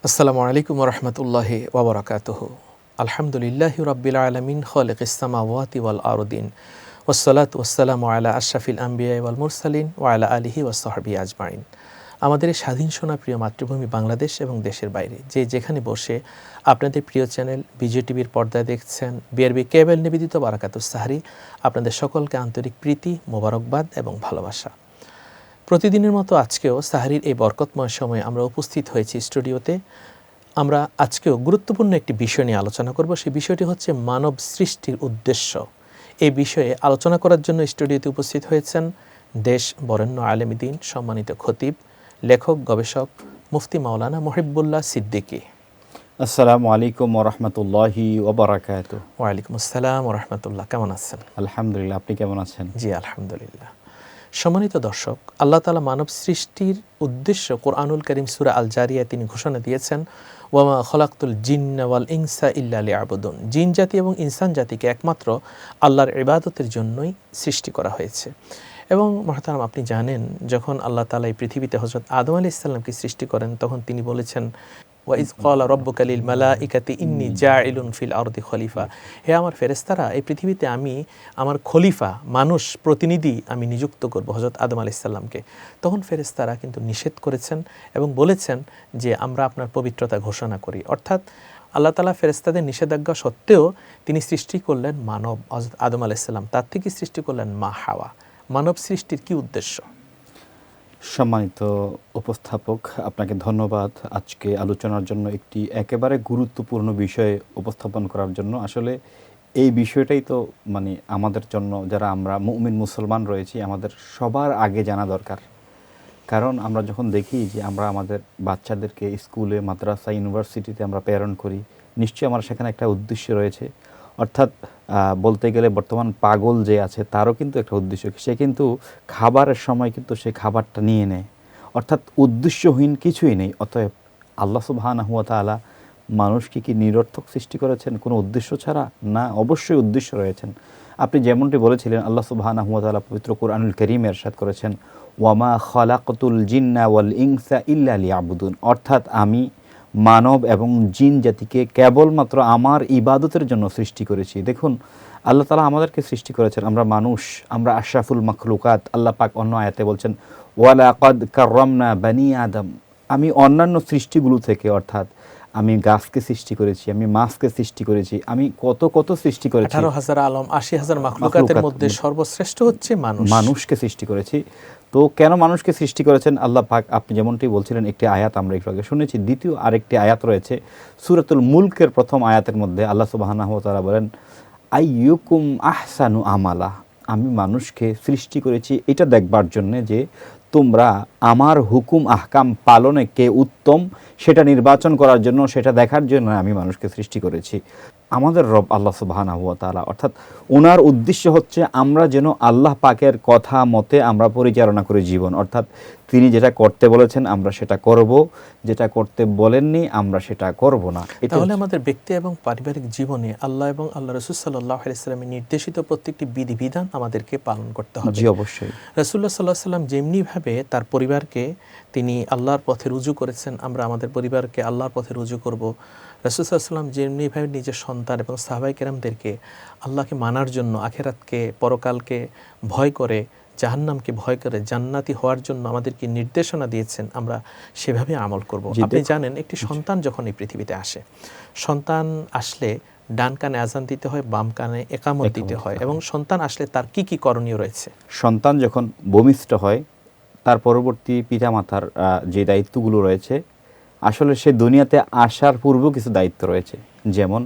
আসসালামু আলাইকুম ওয়া রাহমাতুল্লাহি ওয়া বারাকাতুহু। আলহামদুলিল্লাহি রাব্বিল আলামিন খালিকিস সামাওয়াতি ওয়াল আরদিন ওয়াসসালাতু ওয়াসসালামু আলা আশরাফিল আমবিয়া ওয়াল মুরসালিন ওয়া আলা আলিহি ওয়া সাহবিহি আজমাইন। আমাদের এই স্বাধীন সোনা প্রিয় মাতৃভূমি বাংলাদেশ এবং দেশের বাইরে যে যেখানে বসে আপনাদের প্রিয় চ্যানেল বিজয় টিভির পর্দায় দেখছেন বিআরবি কেবল নিবেদিত বারাকাতুস সাহরি, আপনাদের সকলকে আন্তরিক প্রীতি, মোবারকবাদ এবং ভালোবাসা। প্রতিদিনের মতো আজকেও সাহারির এই বরকতময় সময়ে আমরা উপস্থিত হয়েছি স্টুডিওতে। আমরা আজকেও গুরুত্বপূর্ণ একটি বিষয় নিয়ে আলোচনা করব। সেই বিষয়টি হচ্ছে মানব সৃষ্টির উদ্দেশ্য। এই বিষয়ে আলোচনা করার জন্য স্টুডিওতে উপস্থিত হয়েছেন দেশ বরেণ্য আলেম দ্বীন, সম্মানিত খতিব, লেখক, গবেষক মুফতি মাওলানা মুহিব্বুল্লাহ সিদ্দিকী। আসসালামু আলাইকুম ওয়া রাহমাতুল্লাহি ওয়া বারাকাতুহু। ওয়ালাইকুম আসসালাম ওয়া রাহমাতুল্লাহ। কেমন আছেন? আলহামদুলিল্লাহ, আপনি কেমন আছেন? জি আলহামদুলিল্লাহ। সম্মানিত দর্শক, আল্লাহ তাআলা মানব সৃষ্টির উদ্দেশ্য কোরআনুল কারীম সূরা আল জারিয়ায় তিনি ঘোষণা দিয়েছেন, ওয়ামা খলাকতুল জিন্না ওয়াল ইনসা ইল্লা লিয়াবুদুন। জিন জাতি এবং ইনসান জাতিকে একমাত্র আল্লাহর ইবাদতের জন্যই সৃষ্টি করা হয়েছে। এবং মহতারাম, আপনি জানেন যখন আল্লাহ তাআলা এই পৃথিবীতে হযরত আদম আলাইহিস সালামকে সৃষ্টি করেন তখন তিনি বলেছেন, ওয়াইজ ক্বালা রাব্বুকা লিল মালাইকাতি ইন্নী জাইলুন ফিল আরদি খলিফা। হে আমার ফেরেশতারা, এই পৃথিবীতে আমি আমার খলিফা, মানুষ প্রতিনিধি আমি নিযুক্ত করব হযরত আদম আলাইহিস সালামকে। তখন ফেরেশতারা কিন্তু নিষেধ করেছেন এবং বলেছেন যে আমরা আপনার পবিত্রতা ঘোষণা করি। অর্থাৎ আল্লাহ তাআলা ফেরেশতাদের নিষেধাজ্ঞা সত্ত্বেও তিনি সৃষ্টি করলেন মানব হযরত আদম আলাইহিস সালাম, তার থেকে সৃষ্টি করলেন মা হাওয়া। মানব সৃষ্টির কি উদ্দেশ্য? সম্মানিত উপস্থাপক, আপনাকে ধন্যবাদ আজকে আলোচনার জন্য একটি একেবারে গুরুত্বপূর্ণ বিষয় উপস্থাপন করার জন্য। আসলে এই বিষয়টাই তো আমাদের জন্য, যারা আমরা মুমিন মুসলমান রয়েছি, আমাদের সবার আগে জানা দরকার। কারণ আমরা যখন দেখি যে আমরা আমাদের বাচ্চাদেরকে স্কুলে, মাদ্রাসা, ইউনিভার্সিটিতে আমরা প্রেরণ করি, নিশ্চয়ই আমার সেখানে একটা উদ্দেশ্য রয়েছে। অর্থাৎ বলতে গেলে বর্তমান পাগল যে আছে তারও কিন্তু একটা উদ্দেশ্য, সে কিন্তু খাবারের সময় কিন্তু সে খাবারটা নিয়ে নেয়। অর্থাৎ উদ্দেশ্যহীন কিছুই নেই। অতএব আল্লাহ সুবহানাহু ওয়া তাআলা মানুষকে কি নিরর্থক সৃষ্টি করেছেন কোনো উদ্দেশ্য ছাড়া? না, অবশ্যই উদ্দেশ্য রয়েছেন। আপনি যেমনটি বলেছিলেন, আল্লাহ সুবহানাহু ওয়া তাআলা পবিত্র কুরআনুল কারীমে ইরশাদ করেছেন, ওয়ামা খালাকতুল জিন্না ওয়াল ইনসা ইল্লা লিয়াবুদুন। অর্থাৎ আমি মানব এবং জিন জাতিকে কেবলমাত্র আমার ইবাদতের জন্য সৃষ্টি করেছি। দেখুন, আল্লাহ তাআলা আমাদেরকে সৃষ্টি করেছেন, আমরা মানুষ, আমরা আশরাফুল মাখলুকাত। আল্লাহ পাক অন্য আয়াতে বলছেন, ওয়ালাকাদ কাররামনা বানি আদম। আমি অন্যান্য সৃষ্টিগুলো থেকে, অর্থাৎ আমি গাছকে সৃষ্টি করেছি, আমি মাছকে সৃষ্টি করেছি, আমি কত কত সৃষ্টি করেছি। 18,000 আলম, 80,000 মাখলুকাতের মধ্যে সর্বশ্রেষ্ঠ হচ্ছে মানুষ। মানুষকে সৃষ্টি করেছি। তো কেন মানুষকে সৃষ্টি করেছেন আল্লাহ পাক? আপনি যেমনটি বলছিলেন, একটি আয়াত আমরা একটু আগে শুনেছি, দ্বিতীয় আরেকটি আয়াত রয়েছে সূরাতুল মুলকের প্রথম আয়াতের মধ্যে। আল্লাহ সুবহানাহু ওয়া তাআলা বলেন, আইয়ুকুম আহসানু আমালা। আমি মানুষকে সৃষ্টি করেছি এটা দেখবার জন্য যে তোমরা আমার হুকুম আহকাম পালনে কে উত্তম সেটা নির্বাচন করার জন্য, সেটা দেখার জন্য আমি মানুষকে সৃষ্টি করেছি। আমাদের রব আল্লাহ সুবহানাহু ওয়া তাআলা, অর্থাৎ ওনার উদ্দেশ্য হচ্ছে আমরা যেন আল্লাহ পাকের কথা মতে আমরা পরিচালনা করি জীবন। অর্থাৎ তিনি যেটা করতে বলেছেন আমরা সেটা করব, যেটা করতে বলেননি আমরা সেটা করব না। তাহলে আমাদের ব্যক্তি এবং পারিবারিক জীবনে আল্লাহ এবং আল্লাহ রাসূল সাল্লাল্লাহু আলাইহি ওয়াসাল্লামের নির্দেশিত প্রত্যেকটি বিধিবিধান আমাদেরকে পালন করতে হবে। জি অবশ্যই। রাসূলুল্লাহ সাল্লাল্লাহু আলাইহি ওয়াসাল্লাম যেমনিভাবে তার পরিবারকে তিনি আল্লাহর পথে রুজু করেছেন, আমরা আমাদের পরিবারকে আল্লাহর পথে রুজু করব। রাসূল সাল্লাল্লাহু আলাইহি ওয়াসাল্লাম যেমনিভাবে নিজের সন্তান এবং সাহাবায়ে কেরামদেরকে আল্লাহকে মানার জন্য, আখিরাতকে, পরকালকে ভয় করে, জাহান্নামকে ভয় করে জান্নাতি হওয়ার জন্য আমাদেরকে নির্দেশনা দিয়েছেন, আমরা সেভাবে আমল করব। আপনি জানেন, একটি সন্তান যখন এই পৃথিবীতে আসে, সন্তান আসলে ডান কানে আযান দিতে হয়, বাম কানে ইকামত দিতে হয়। এবং সন্তান আসলে তার কি কি করণীয় রয়েছে? সন্তান যখন ভূমিষ্ঠ হয়, তার পরবর্তী পিতামাতার যে দায়িত্বগুলো রয়েছে, আসলে সে দুনিয়াতে আসার পূর্বেও কিছু দায়িত্ব রয়েছে। যেমন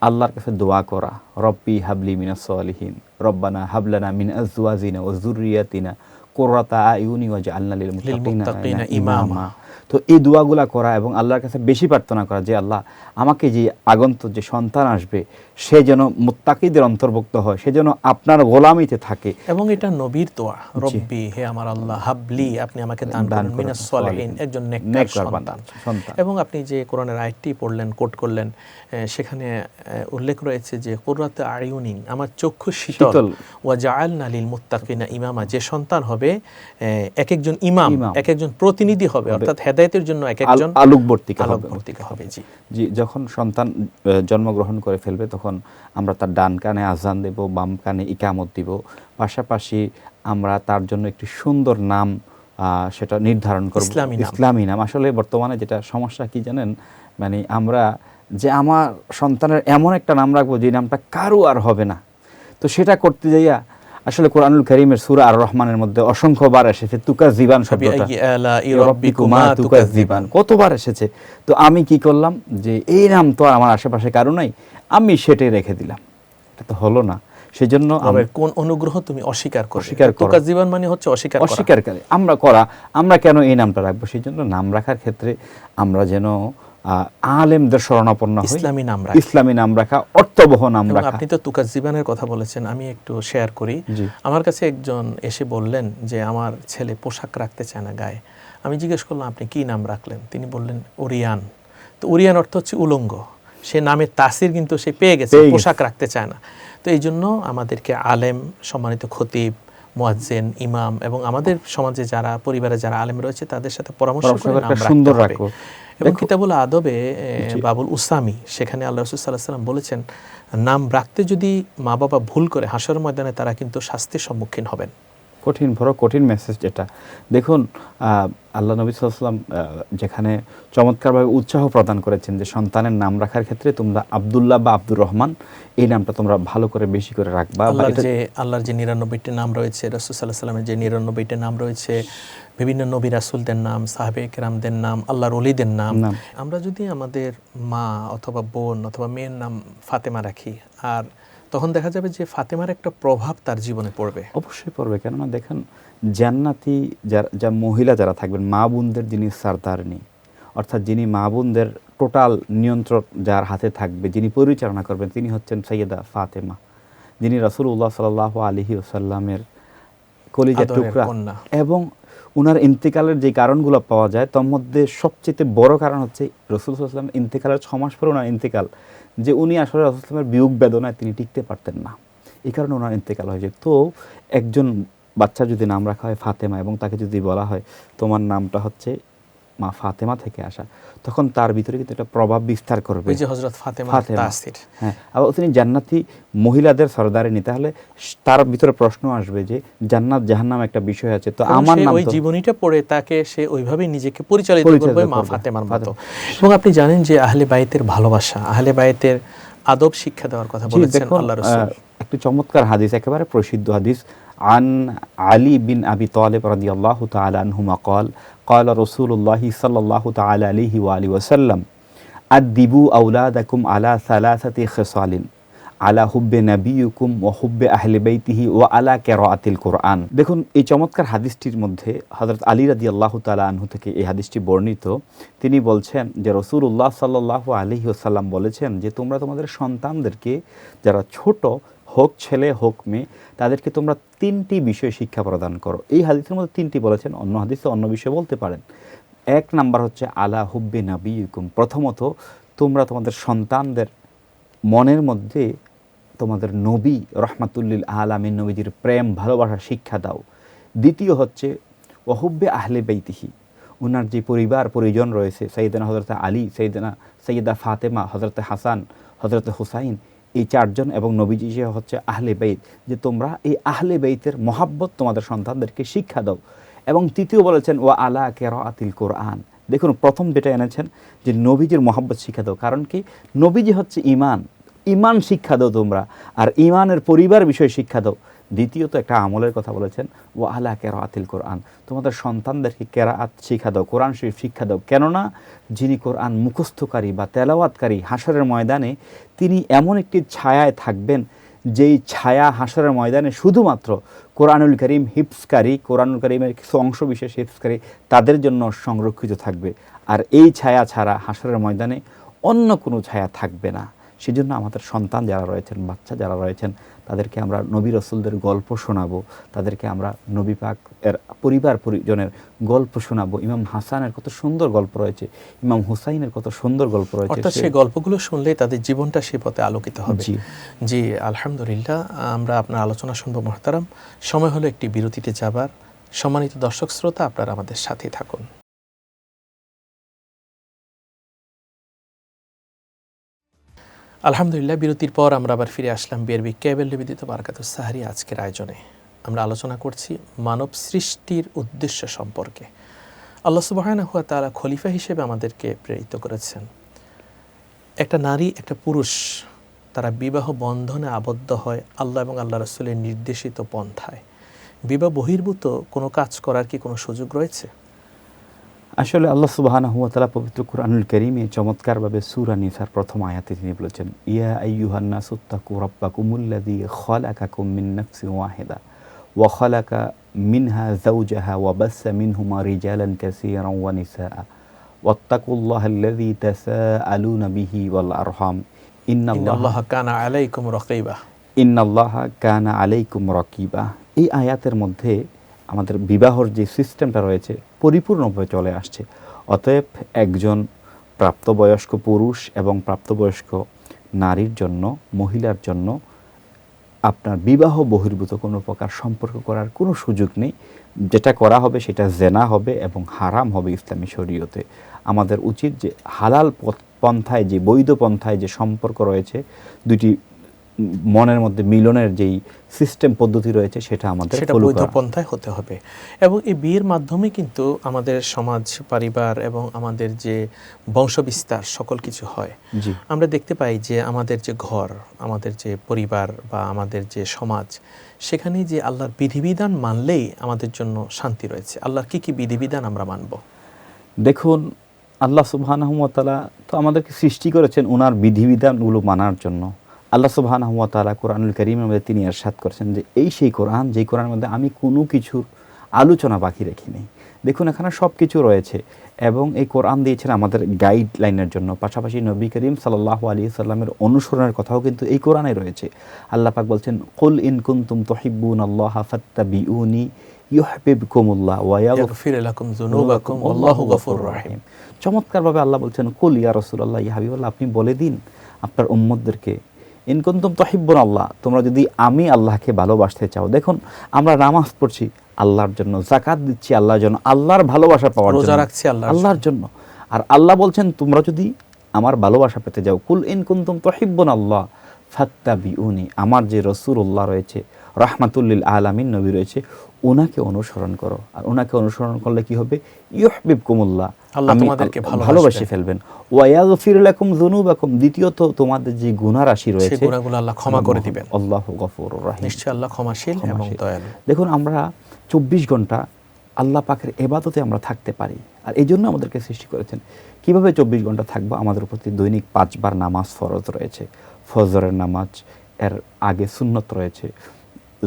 আল্লাহর কাছে দোয়া করা, রব্বি হাবলি মিনাস সালিহিন, রব্বানা হাবলানা মিন আজওয়াজিনা ওয়া যুররিয়াতিনা কুররাতা আয়ুনি ওয়াজআলনা লিল মুত্তাকিনা ইমামা। তো এই দোয়াগুলা করা এবং আল্লাহর কাছে বেশি প্রার্থনা করা যে আল্লাহ আমাকে যে আগন্তুক যে সন্তান আসবে সে যেন মুত্তাকিদের অন্তর্ভুক্ত হয়, সে যেন আপনার গোলামিতে থাকে। এবং এটা নবীর দোয়া, রব্বি, হে আমার আল্লাহ, হাবলি, আপনি আমাকে দান করুন, মিনাস সালিহিন, একজন নেককার সন্তান। এবং আপনি যে কোরআনের আয়াতটি পড়লেন, কোট করলেন, সেখানে উল্লেখ রয়েছে যে কুররাতা আয়ুনি, আমার চক্ষু শীতল, ওয়া জাআলনা লিল মুত্তাকিনা ইমামা, যে সন্তান হবে এক একজন ইমাম, এক একজন প্রতিনিধি হবে, অর্থাৎ হেদায়েতের জন্য এক একজন আলোকবর্তিকা হবে। আলোকবর্তিকা হবে। জি জি, যখন সন্তান জন্মগ্রহণ করে ফেলবে তখন আমরা তার ডান কানে আজান দেব, বাম কানে ইকামত দিব, পাশাপাশি আমরা তার জন্য একটি সুন্দর নাম সেটা নির্ধারণ করব, ইসলামী নাম। আসলে বর্তমানে যেটা সমস্যা কি জানেন, মানে আমরা যে আমার সন্তানের এমন একটা নাম রাখবো যে নামটা কারো আর হবে না, তো সেটা করতে যাইয়া আসলে কোরআনুল কারীমের সূরা আর রহমানের মধ্যে অসংখ্যবার এসেছে তুকাজ্জিবান শব্দটা, তুকাজ্জিবান কতবার এসেছে। তো আমি কি করলাম যে এই নাম তো আমার আশেপাশে কারো নাই, আমি সেটাই রেখে দিলাম, এটা তো হলো না। সেজন্য কোন অনুগ্রহ তুমি অস্বীকার করো, তুকাজ্জিবান মানে হচ্ছে অস্বীকারী আমরা কেন এই নামটা রাখবো। সেজন্য নাম রাখার ক্ষেত্রে আমরা যেন আলেমদের শরণাপন্ন হই, ইসলামী নাম রাখা, অর্থবহ নাম রাখা। আপনি তো তুকাজ্জিবানের কথা বলেছেন, আমি একটু শেয়ার করি। আমার কাছে একজন এসে বললেন যে আমার ছেলে পোশাক রাখতে চায় না গায়ে। আমি জিজ্ঞেস করলাম আপনি কি নাম রাখলেন? তিনি বললেন ওরিয়ান। তো ওরিয়ান অর্থ হচ্ছে উলঙ্গ, সে নামের তাসির কিন্তু সে পেয়ে গেছে, পোশাক রাখতে চায় না। তো এই জন্য আমাদেরকে আলেম, সম্মানিত খতিব, মুয়াজ্জিন, ইমাম এবং আমাদের সমাজে যারা পরিবারে যারা আলেম রয়েছে তাদের সাথে পরামর্শ করে নাম রাখতে হবে। এবং কিতাবুল আদবে বাবুল উসামি, সেখানে আল্লাহ রাসূল সাল্লাল্লাহু আলাইহি ওয়াসাল্লাম বলেছেন নাম রাখতে যদি মা বাবা ভুল করে হাসর ময়দানে তারা কিন্তু শাস্তির সম্মুখীন হবেন। কঠিন মেসেজ এটা। দেখুন আল্লাহ নবী সাল্লাল্লাহু আলাইহি ওয়াসাল্লাম যেখানে চমৎকারভাবে উৎসাহ প্রদান করেছেন যে সন্তানের নাম রাখার ক্ষেত্রে তোমরা আব্দুল্লাহ বা আব্দুর রহমান এই নামটা তোমরা ভালো করে বেশি করে রাখবা। আল্লাহর যে 99টি নাম রয়েছে, রাসূল সাল্লাল্লাহু আলাইহি ওয়াসাল্লামের যে 99টি নাম রয়েছে, বিভিন্ন নবী রাসূলদের নাম, সাহাবে কেরামদের নাম, আল্লাহর ওলিদের নাম, আমরা যদি আমাদের মা অথবা বোন অথবা মেয়ের নাম ফাতেমা রাখি, আর তখন দেখা যাবে যে ফাতেমার একটা প্রভাব তার জীবনে পড়বে। অবশ্যই পড়বে, কেননা দেখেন জান্নাতি যা মহিলা যারা থাকবেন, মা বোনদের যিনি সরদারনি, অর্থাৎ যিনি মা বোনদের টোটাল নিয়ন্ত্রণ যার হাতে থাকবে, যিনি পরিচালনা করবেন, তিনি হচ্ছেন সাইয়্যেদা ফাতেমা, যিনি রাসূলুল্লাহ সাল্লাল্লাহু আলাইহি ওয়াসাল্লামের কলিজার টুকরা। এবং উনার ইন্তেকালের যে কারণগুলো পাওয়া যায় তার মধ্যে সবচেয়ে বড় কারণ হচ্ছে রাসূল সাল্লাল্লাহু আলাইহি ওয়াসাল্লাম ইন্তেকালের 6 মাস পরে ওনার ইন্তেকাল, যে উনি আসলে রাসূল সাল্লাল্লাহু আলাইহি ওয়াসাল্লামের বিয়োগ বেদনায় তিনি টিকতে পারতেন না, এই কারণে ওনার ইন্তেকাল হয়েছে। তো একজন বাচ্চা যদি নাম রাখা হয় ফাতেমা এবং তাকে যদি বলা হয় তোমার নামটা হচ্ছে মা ফাতেমা থেকে আসা, তখন তার ভিতরে কিন্তু একটা প্রভাব বিস্তার করবে, ওই যে হযরত ফাতেমা তাসির। হ্যাঁ, আবার তিনি জান্নাতি মহিলাদের সরদারিনী, তাহলে তার ভিতরে প্রশ্ন আসবে যে জান্নাত জাহান্নাম একটা বিষয় আছে, তো আমার নাম, ওই জীবনীটা পড়ে তাকে সে ওইভাবেই নিজেকে পরিচালিত করবে মা ফাতেমার মতো। এবং আপনি জানেন যে আহলে বাইতের ভালোবাসা, আহলে বাইতের আদব শিক্ষা দেওয়ার কথা বলেছেন আল্লাহর রাসূল। একটি চমৎকার হাদিস, একেবারে প্রসিদ্ধ হাদিস, আন আলী বিন আবি তালিব রাদিয়াল্লাহু তাআলা আনহুমা قال قال رسول الله صلى الله تعالى عليه وآله وسلم أدبوا أولادكم على ثلاثة خصال على حب نبيكم وحب أهل بيته وعلى قراءة القرآن। দেখুন এই চমৎকার হাদিসটির মধ্যে হযরত আলী রাদিয়াল্লাহু তাআলা আনহু থেকে এই হাদিসটি বর্ণিত। তিনি বলছেন যে রাসূলুল্লাহ সাল্লাল্লাহু আলাইহি ওয়াসাল্লাম বলেছেন যে তোমরা তোমাদের সন্তানদেরকে, যারা ছোট হোক ছেলে হোক মেয়ে, তাদেরকে তোমরা 3টি বিষয় শিক্ষা প্রদান করো। এই হাদিসের মধ্যে 3টি বলেছেন, অন্য হাদিসে অন্য বিষয় বলতে পারেন। 1 নাম্বার হচ্ছে আলা হুব্বি নাবিয়িকুম, প্রথমত তোমরা তোমাদের সন্তানদের মনের মধ্যে তোমাদের নবী রহমাতুল্লিল আলামিন নবীজির প্রেম ভালোবাসা শিক্ষা দাও। দ্বিতীয় হচ্ছে ওহুব্বে আহলে বাইতিহি, ওনার যে পরিবার পরিজন রয়েছে, সাইয়েদনা হযরত আলী, সাইয়েদা ফাতেমা, হযরত হাসান, হযরত হুসাইন, এই 4 জন এবং নবীজি হচ্ছে আহলে বাইত, যে তোমরা এই আহলে বাইতের মহাব্বত তোমাদের সন্তানদেরকে শিক্ষা দাও। এবং তৃতীয় বলেছেন ওয়া আলা কিরাআতিল কোরআন। দেখুন প্রথম যেটা এনেছেন যে নবীজির মহাব্বত শিক্ষা দাও, কারণ কি নবীজি হচ্ছে ইমান শিক্ষা দাও তোমরা, আর ইমানের পরিবার বিষয় শিক্ষা দাও। দ্বিতীয়ত একটা আমলের কথা বলেছেন ওয়া আলা কিরাআতিল কোরআন, তোমাদের সন্তানদেরকে কেরাআত শিক্ষা দাও, কোরআন শরীফ শিক্ষা দাও। কেননা যিনি কোরআন মুখস্থকারী বা তেলাওয়াতকারী হাসরের ময়দানে তিনি এমন একটি ছায়ায় থাকবেন, যেই ছায়া হাসরের ময়দানে শুধুমাত্র কোরআনুল কারীম হিফজকারী, কোরআনুল কারীমের কিছু অংশ বিশেষ হিফজকারী তাদের জন্য সংরক্ষিত থাকবে, আর এই ছায়া ছাড়া হাসরের ময়দানে অন্য কোনো ছায়া থাকবে না। সেজন্য আমাদের সন্তান যারা রয়েছেন, বাচ্চা যারা রয়েছেন, তাদেরকে আমরা নবী রাসূলদের গল্প শোনাবো, তাদেরকে আমরা নবী পাক এর পরিবার পরিজনের গল্প শোনাবো। ইমাম হাসানের কত সুন্দর গল্প রয়েছে, ইমাম হুসাইনের কত সুন্দর গল্প রয়েছে, অর্থাৎ সেই গল্পগুলো শুনলেই তাদের জীবনটা সেই পথে আলোকিত হবে। জি আলহামদুলিল্লাহ, আমরা আপনার আলোচনা শুনবো মুহতারাম। সময় হলো একটি বিরতিতে যাবার। সম্মানিত দর্শক শ্রোতা, আপনারা আমাদের সাথে থাকুন। আলহামদুলিল্লাহ, বিরতির পর আমরা আবার ফিরে আসলাম বিআরবি কেবল নিবেদিত বারাকাতুস সাহারি আজকের আয়োজনে। আমরা আলোচনা করছি মানব সৃষ্টির উদ্দেশ্য সম্পর্কে। আল্লাহ সুবহানাহু ওয়া তাআলা খলিফা হিসেবে আমাদেরকে প্রেরিত করেছেন। একটা নারী, একটা পুরুষ, তারা বিবাহ বন্ধনে আবদ্ধ হয় আল্লাহ এবং আল্লাহ রাসূলের নির্দেশিত পন্থায়। বিবাহ বহির্ভূত কোনো কাজ করার কি কোনো সুযোগ রয়েছে? আসলে আল্লাহ সুবহানাহু ওয়া তাআলা পবিত্র কুরআনুল কারীমে চমৎকারভাবে সূরা নিসার প্রথম আয়াতে তিনি বলেছেন, ইয়া আইয়ুহান নাসুত্তাকু রাব্বাকুমুল্লাযী খালাকাকুম মিন নাফসিন ওয়াহিদা ওয়া খালাকা মিনহা যাওজাহা ওয়া বাসসা মিনহুমা রিজালান কাসীরান ওয়া নিসাআ ওয়াত্তাকুল্লাহাল্লাযী তাসাআলুনা বিহি ওয়াল আরহাম ইন্নাল্লাহা কানা আলাইকুম রাকীবা। ইন্নাল্লাহা কানা আলাইকুম রাকিবা। এই আয়াতের মধ্যে আমাদের বিবাহর যে সিস্টেমটা রয়েছে পরিপূর্ণভাবে চলে আসছে। অতএব একজন প্রাপ্তবয়স্ক পুরুষ এবং প্রাপ্তবয়স্ক নারীর জন্য, মহিলার জন্য আপনার বিবাহ বহির্ভূত কোনো প্রকার সম্পর্ক করার কোনো সুযোগ নেই। যেটা করা হবে সেটা জেনা হবে এবং হারাম হবে ইসলামী শরীয়তে। আমাদের উচিত যে হালাল পন্থায়, যে বৈধ পন্থায় যে সম্পর্ক রয়েছে, দুটি মনের মধ্যে মিলনের যেই সিস্টেম পদ্ধতি রয়েছে সেটা আমাদের সেটা বৈধ পন্থায় হতে হবে। এবং এই বিয়ের মাধ্যমে কিন্তু আমাদের সমাজ, পরিবার এবং আমাদের যে বংশবিস্তার সকল কিছু হয়। আমরা দেখতে পাই যে আমাদের যে ঘর, আমাদের যে পরিবার বা আমাদের যে সমাজ, সেখানে যে আল্লাহর বিধিবিধান মানলেই আমাদের জন্য শান্তি রয়েছে। আল্লাহর কি কি বিধিবিধান আমরা মানব? দেখুন, আল্লাহ সুবহানাহু ওয়া তাআলা তো আমাদেরকে সৃষ্টি করেছেন ওনার বিধিবিধানগুলো মানার জন্য। আল্লাহ সুবহানাহু ওয়া তাআলা কুরআনুল কারীমের মধ্যে তিনি ইরশাদ করেছেন যে এই সেই কোরআন, যেই কোরআনের মধ্যে আমি কোনো কিছুর আলোচনা বাকি রাখিনি। দেখুন, এখানে সব কিছু রয়েছে এবং এই কোরআন দিয়েছেন আমাদের গাইডলাইনের জন্য। পাশাপাশি নবী করিম সাল্লাল্লাহু আলাইহি সাল্লামের অনুসরণের কথাও কিন্তু এই কোরআনে রয়েছে। আল্লাহ পাক বলছেন, কুল ইন কুনতুম তুহিব্বুনাল্লাহা ফাত্তাবিউনি ইউহিব্বুকুমুল্লাহ ওয়া ইয়াগফির লাকুম যুনুবাকুম ওয়াল্লাহু গফুরুর রহিম। চমৎকারভাবে আল্লাহ বলছেন, কুল ইয়া রাসূলুল্লাহ, ইয়া হাবিবাল্লাহ, আপনি বলে দিন আপনার উম্মতদেরকে, ইন কুনতুম তুহিব্বুনাল্লাহ, তোমরা যদি আমি আল্লাহকে ভালোবাসতে চাও। দেখুন, আমরা নামাজ পড়ছি আল্লাহর জন্য, যাকাত দিচ্ছি আল্লাহর জন্য, আল্লাহর ভালোবাসা পাওয়ার জন্য, রোজা রাখছি আল্লাহর জন্য। আর আল্লাহ বলছেন, তোমরা যদি আমার ভালোবাসা পেতে যাও, কুল ইন কুনতুম তুহিব্বুনাল্লাহ ফাত্তাবিউনি, আমার যে রাসূলুল্লাহ রয়েছে, রাহমাতুল লিল আলামিন নবী রয়েছে, ওনাকে অনুসরণ করো। আর ওনাকে অনুসরণ করলে কি হবে? ইউহিব্বুকুমুল্লাহ, আল্লাহ তোমাদেরকে ভালোবেসে ফেলবেন। ওয়া ইয়াগফির লাকুম যুনুবাকুম, দ্বিতীয়ত তোমাদের যে গুনাহ রাশি রয়েছে সেই গুনাহগুলো আল্লাহ ক্ষমা করে দিবেন। আল্লাহু গফুরুর রহিম, নিশ্চয়ই আল্লাহ ক্ষমাশীল এবং দয়ালু। দেখুন, আমরা 24 ঘন্টা আল্লাহ পাকের ইবাদতে আমরা থাকতে পারি, আর এই জন্য আমাদেরকে সৃষ্টি করেছেন। কিভাবে 24 ঘন্টা থাকবো? আমাদের প্রতি দৈনিক 5 বার নামাজ ফরজ রয়েছে। ফজরের নামাজ, এর আগে সুন্নত রয়েছে।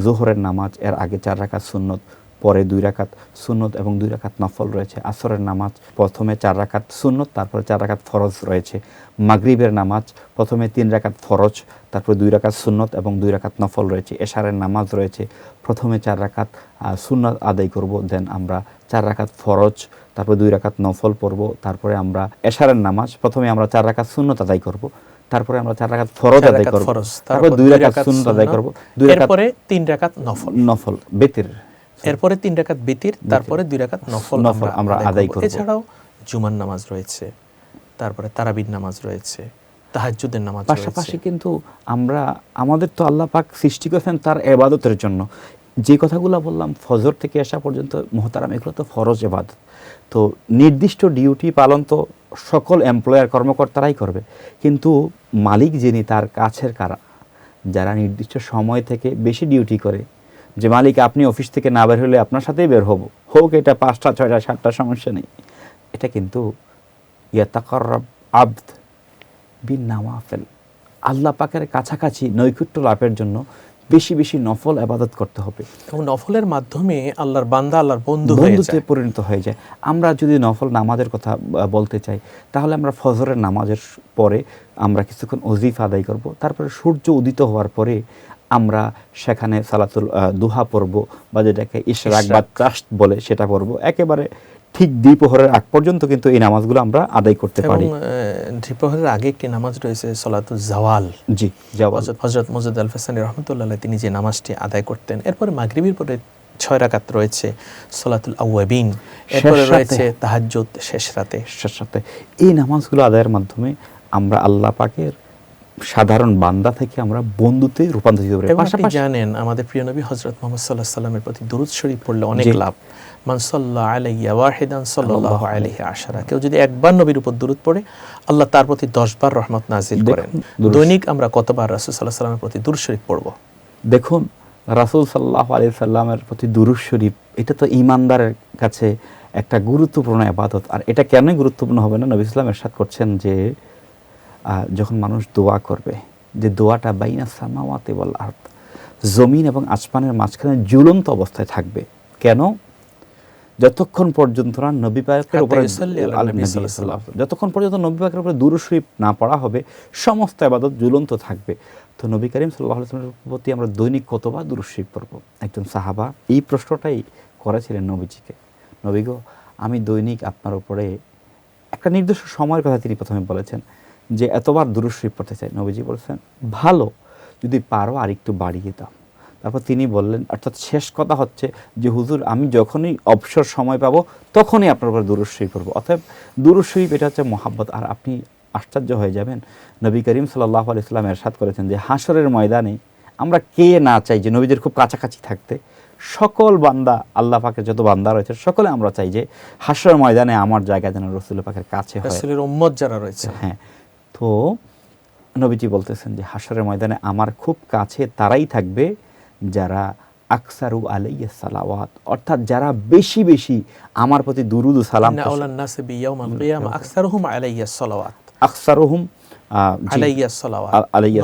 জোহরের নামাজ, এর আগে 4 রাকাত সুন্নত, পরে 2 রাকাত সুন্নত এবং 2 রাকাত নফল রয়েছে। আসরের নামাজ প্রথমে 4 রাকাত সুন্নত, তারপরে 4 রাকাত ফরজ রয়েছে। মাগরিবের নামাজ প্রথমে 3 রাকাত ফরজ, তারপরে 2 রাকাত সুন্নত এবং 2 রাকাত নফল রয়েছে। এশারের নামাজ রয়েছে, প্রথমে 4 রাকাত সুন্নত আদায় করব, দেন আমরা 4 রাকাত ফরজ, তারপরে 2 রাকাত নফল পড়ব। তারপরে আমরা এশারের নামাজ প্রথমে আমরা 4 রাকাত সুন্নত আদায় করব, তারপরে আমরা 4 রাকাত ফরজ আদায় করব, তারপরে 2 রাকাত সুন্নত আদায় করব, 2 রাকাত, এরপরে 3 রাকাত নফল বিতির, এরপরে 3 রাকাত বিতির, তারপরে 2 রাকাত নফল আমরা আদায় করব। এছাড়াও জুমার নামাজ রয়েছে, তারপরে তারাবির নামাজ রয়েছে, তাহাজ্জুদের নামাজ রয়েছে। পাশাপাশি কিন্তু আমরা, আমাদের তো আল্লাহ পাক সৃষ্টি করেছেন তার ইবাদতের জন্য। যে কথাগুলো বললাম ফজর থেকে আসা পর্যন্ত মুহতারাম, এগুলো তো ফরজ ইবাদত। তো নির্দিষ্ট ডিউটি পালন তো সকল এমপ্লয়ার, কর্মকর্তারাই করবে, কিন্তু মালিক যিনি, তার কাছের কারা, যারা নির্দিষ্ট সময় থেকে বেশি ডিউটি করে, যে মালিক আপনি অফিস থেকে না বের হলে আপনার সাথেই বের হব, হোক এটা 5টা 6টা 7টা, সমস্যা নেই। এটা কিন্তু ইয়াতাকাররাব আবদ বিন নাওয়াফিল, আল্লাহ পাকের কাছাকাছি নৈকট্য লাভের জন্য বেশি বেশি নফল ইবাদত করতে হবে এবং নফলের মাধ্যমে আল্লাহর বান্দা আল্লাহর বন্ধুতে পরিণত হয়ে যায়। আমরা যদি নফল নামাজের কথা বলতে চাই, তাহলে আমরা ফজরের নামাজের পরে আমরা কিছুক্ষণ ওজিফা আদায় করব, তারপরে সূর্য উদিত হওয়ার পরে আমরা সেখানে সালাতুল দুহা পড়ব, বা যেটাকে ইশরাক বা তাশত বলে সেটা পড়ব। একেবারে ঠিক দ্বিপ্রহরের আগ পর্যন্ত কিন্তু এই নামাজগুলো আমরা আদায় করতে পারি। দ্বিপ্রহরের আগে একটি নামাজ রয়েছে সলাতুল জাওয়াল। জি, জাওয়াল। হযরত মুজাদ্দিদ আল-ফাসানি রাহমাতুল্লাহ আলাইহি তিনি যে নামাজটি আদায় করতেন। এরপরে মাগরিবের পরে 6 রাকাত রয়েছে সলাতুল আওয়াবিন, এরপরে রয়েছে তাহাজ্জুদ শেষ রাতে। এই নামাজগুলো আদায়ের মাধ্যমে আমরা আল্লাহ পাকের সাধারণ বান্দা থেকে আমরা বন্ধুতে রূপান্তরিত হতে পারি। এবং আপনি পাশাপাশি জানেন আমাদের প্রিয় নবী হযরত মুহাম্মদ সাল্লাল্লাহু আলাইহি সাল্লামের প্রতি দুরূদ শরীফ পড়লে অনেক লাভ। মান সাল্লা আলাইয়া ওয়াহিদান সাল্লাল্লাহু আলাইহি আশারা, কেউ যদি একবার নবীর উপর দুরূদ পড়ে আল্লাহ তার প্রতি 10 বার রহমত নাজিল করেন। দৈনিক আমরা কতবার রাসূল সাল্লাল্লাহু আলাইহি সাল্লামের প্রতি দুরূদ শরীফ পড়ব? দেখুন, রাসূল সাল্লাল্লাহু আলাইহি সাল্লামের প্রতি দুরূদ শরীফ এটা তো ঈমানদারের কাছে একটা গুরুত্বপূর্ণ ইবাদত। আর এটা কেন গুরুত্বপূর্ণ হবে না? নবী সাল্লাল্লাহু আলাইহি ওয়াসাল্লাম ইরশাদ করছেন যে যখন মানুষ দোয়া করবে, যে দোয়াটা বাইনা সামাওয়াতি ওয়াল আরদ, জমিন এবং আসমানের মাঝখানে ঝুলন্ত অবস্থায় থাকবে। কেন? যতক্ষণ পর্যন্ত না নবী পাকের উপরে যতক্ষণ পর্যন্ত নবী পাকের উপরে দুরূদ শরীফ না পড়া হবে, সমস্ত ইবাদত ঝুলন্ত থাকবে। তো নবী করিম সাল্লাল্লাহু আলাইহি ওয়াসাল্লামের প্রতি আমরা দৈনিক কতবার দুরূদ শরীফ পড়ব? একজন সাহাবা এই প্রশ্নটাই করেছিলেন নবীজিকে, নবী গো, আমি দৈনিক আপনার উপরে একটা নির্দিষ্ট সময়ের কথা তিনি প্রথমে বলেছেন যে এতবার দুরূদ শরীফ পড়তে চাই। নবীজি বলেছেন ভালো, যদি পারো আর একটু বাড়িয়ে দাও। তারপর তিনি বললেন, অর্থাৎ শেষ কথা হচ্ছে যে হুজুর, আমি যখনই অবসর সময় পাবো তখনই আপনার উপর দুরূদ শরীফ পড়ব। অতএব দুরূদ শরীফ এটা হচ্ছে মহাব্বত। আর আপনি আশ্চর্য হয়ে যাবেন, নবী করিম সাল্লাল্লাহু আলাইহি ওয়াসাল্লাম ইরশাদ করেছেন যে হাশরের ময়দানে আমরা কে না চাই যে নবীদের খুব কাছাকাছি থাকতে। সকল বান্দা, আল্লাহ পাকের যত বান্দা রয়েছে সকলে আমরা চাই যে হাশরের ময়দানে আমার জায়গা যেন রাসূল পাকের কাছে হয়, রাসূলের উম্মত যারা রয়েছে। হ্যাঁ, তো নবীজি বলতেছেন যে হাশরের ময়দানে আমার খুব কাছে তারাই থাকবে যারা আকসারু আলাইহিস সালাওয়াত, অর্থাৎ যারা বেশি বেশি আমার প্রতি দুরূদ ও সালাম। ইন্না আওলান নাসি বিয়াউমিল কিয়ামা আকসারুহুম আলাইহিস সালাওয়াত, আকসারুহুম আলাইহিস সালাওয়াত,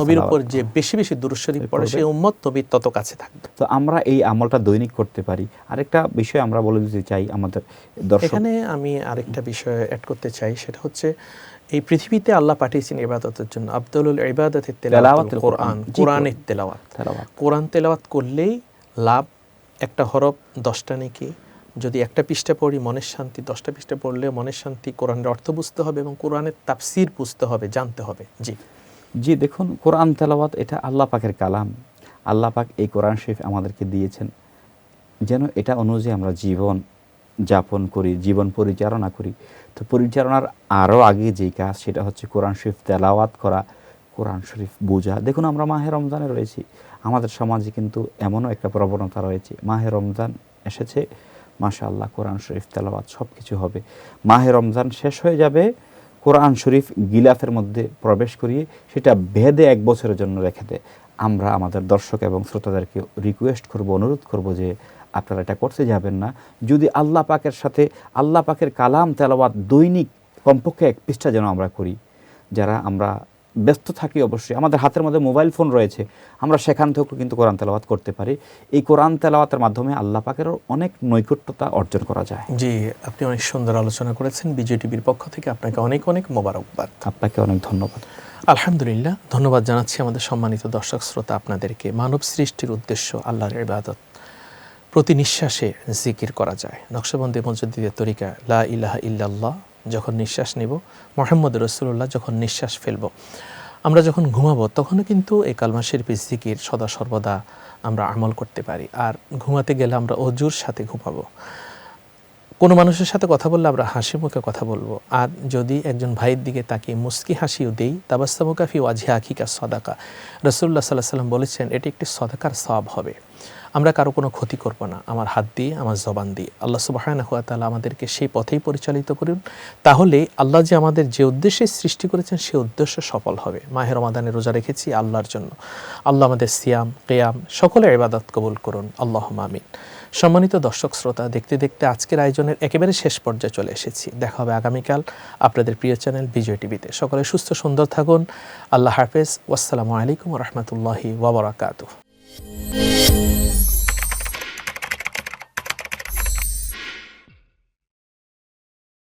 নবীর উপর যে বেশি বেশি দুরূদ শরীফ পড়ে সেই উম্মত নবীর তত কাছে থাকবে। তো আমরা এই আমলটা দৈনিক করতে পারি। আরেকটা বিষয় আমরা বলে দিতে চাই আমাদের দর্শক, এখানে আমি আরেকটা বিষয় অ্যাড করতে চাই, সেটা হচ্ছে এই পৃথিবীতে আল্লাহ পাঠিয়েছেন ইবাদতের জন্য। আফদালুল ইবাদাতি তিলাওয়াতুল কোরআন, কোরআনের তেলাওয়াত। কোরআন তেলাওয়াত করলেই লাভ, একটা হরফ 10টা নেকি। যদি একটা পৃষ্ঠা পড়ি মনের শান্তি, 10টা পৃষ্ঠা পড়লে মনের শান্তি। কোরআনের অর্থ বুঝতে হবে এবং কোরআনের তাফসীর বুঝতে হবে, জানতে হবে। জি দেখুন, কোরআন তেলাওয়াত এটা আল্লাহ পাকের কালাম। আল্লাহ পাক এই কোরআন শরীফ আমাদেরকে দিয়েছেন যেন এটা অনুযায়ী আমরা জীবন যাপন করি, জীবন পরিচালনা করি। তো পরিচালনার আরও আগে যেই কাজ সেটা হচ্ছে কোরআন শরীফ তেলাওয়াত করা, কোরআন শরীফ বোঝা। দেখুন, আমরা মাহে রমজানে রয়েছি, আমাদের সমাজে কিন্তু এমনও একটা প্রবণতা রয়েছে, মাহে রমজান এসেছে, মাশাআল্লাহ কোরআন শরীফ তেলাওয়াত সব কিছু হবে। মাহে রমজান শেষ হয়ে যাবে, কোরআন শরীফ গিলাফের মধ্যে প্রবেশ করিয়ে সেটা ভেদে 1 বছরের জন্য রেখে দেয়। আমরা আমাদের দর্শক এবং শ্রোতাদেরকে রিকোয়েস্ট করব, অনুরোধ করব যে আপনারা এটা করতে যাবেন না। যদি আল্লাহ পাকের সাথে আল্লাহ পাকের কালাম তেলাওয়াত দৈনিক কমপক্ষে 1 পৃষ্ঠা যেন আমরা করি। যারা আমরা ব্যস্ত থাকি, অবশ্যই আমাদের হাতের মধ্যে মোবাইল ফোন রয়েছে, আমরা সেখান থেকেও কিন্তু কোরআন তেলাওয়াত করতে পারি। এই কোরআন তেলাওয়াতের মাধ্যমে আল্লাহ পাকেরও অনেক নৈকট্যতা অর্জন করা যায়। জি, আপনি অনেক সুন্দর আলোচনা করেছেন। বিজয় টিভির পক্ষ থেকে আপনাকে অনেক অনেক মোবারকবাদ। আপনাকে অনেক ধন্যবাদ। আলহামদুলিল্লাহ, ধন্যবাদ জানাচ্ছি আমাদের সম্মানিত দর্শক শ্রোতা আপনাদেরকে। মানব সৃষ্টির উদ্দেশ্য আল্লাহর ইবাদত, প্রতি নিঃশ্বাসে জিকির করা যায়। নকশবন্দি মুজাদ্দিদের তরিকা লা ইলাহা ইল্লাল্লাহ যখন নিঃশ্বাস নিব, মুহাম্মদ রাসূলুল্লাহ যখন নিঃশ্বাস ফেলব, আমরা যখন ঘুমাবো তখনও কিন্তু এই কালমা শরীফের জিকির সদা সর্বদা আমরা আমল করতে পারি। আর ঘুমাতে গেলে আমরা অজুর সাথে ঘুমাবো। কোনো মানুষের সাথে কথা বললে আমরা হাসি মুখে কথা বলবো। আর যদি একজন ভাইয়ের দিকে তাকিয়ে মুস্কি হাসিও দেই, তাবাসসামুকা ফি ওয়াজহি আখিকা সাদাকা, রাসূলুল্লাহ সাল্লাল্লাহু আলাইহি ওয়াসাল্লাম বলেছেন এটি একটি সাদাকার সওয়াব হবে। আমরা কারো কোনো ক্ষতি করব না, আমার হাত দিয়ে, আমার জবান দিয়ে। আল্লাহ সুবহানাহু ওয়া তাআলা আমাদেরকে সেই পথেই পরিচালিত করুন। তাহলে আল্লাহ যে আমাদের যে উদ্দেশ্যে সৃষ্টি করেছেন সেই উদ্দেশ্য সফল হবে। মাহে রমাদানে রোজা রেখেছি আল্লাহর জন্য। আল্লাহ আমাদের সিয়াম, কিয়াম সকলের ইবাদত কবুল করুন, আল্লাহুম্মা আমিন। সম্মানিত দর্শক শ্রোতা, দেখতে দেখতে আজকের আয়োজনের একেবারে শেষ পর্যায়ে চলে এসেছি। দেখা হবে আগামীকাল আপনাদের প্রিয় চ্যানেল বিজয় টিভিতে। সকলে সুস্থ সুন্দর থাকুন। আল্লাহ হাফেজ। ওয়াসসালামু আলাইকুম ওয়া রাহমাতুল্লাহি ওয়া বারাকাতুহু।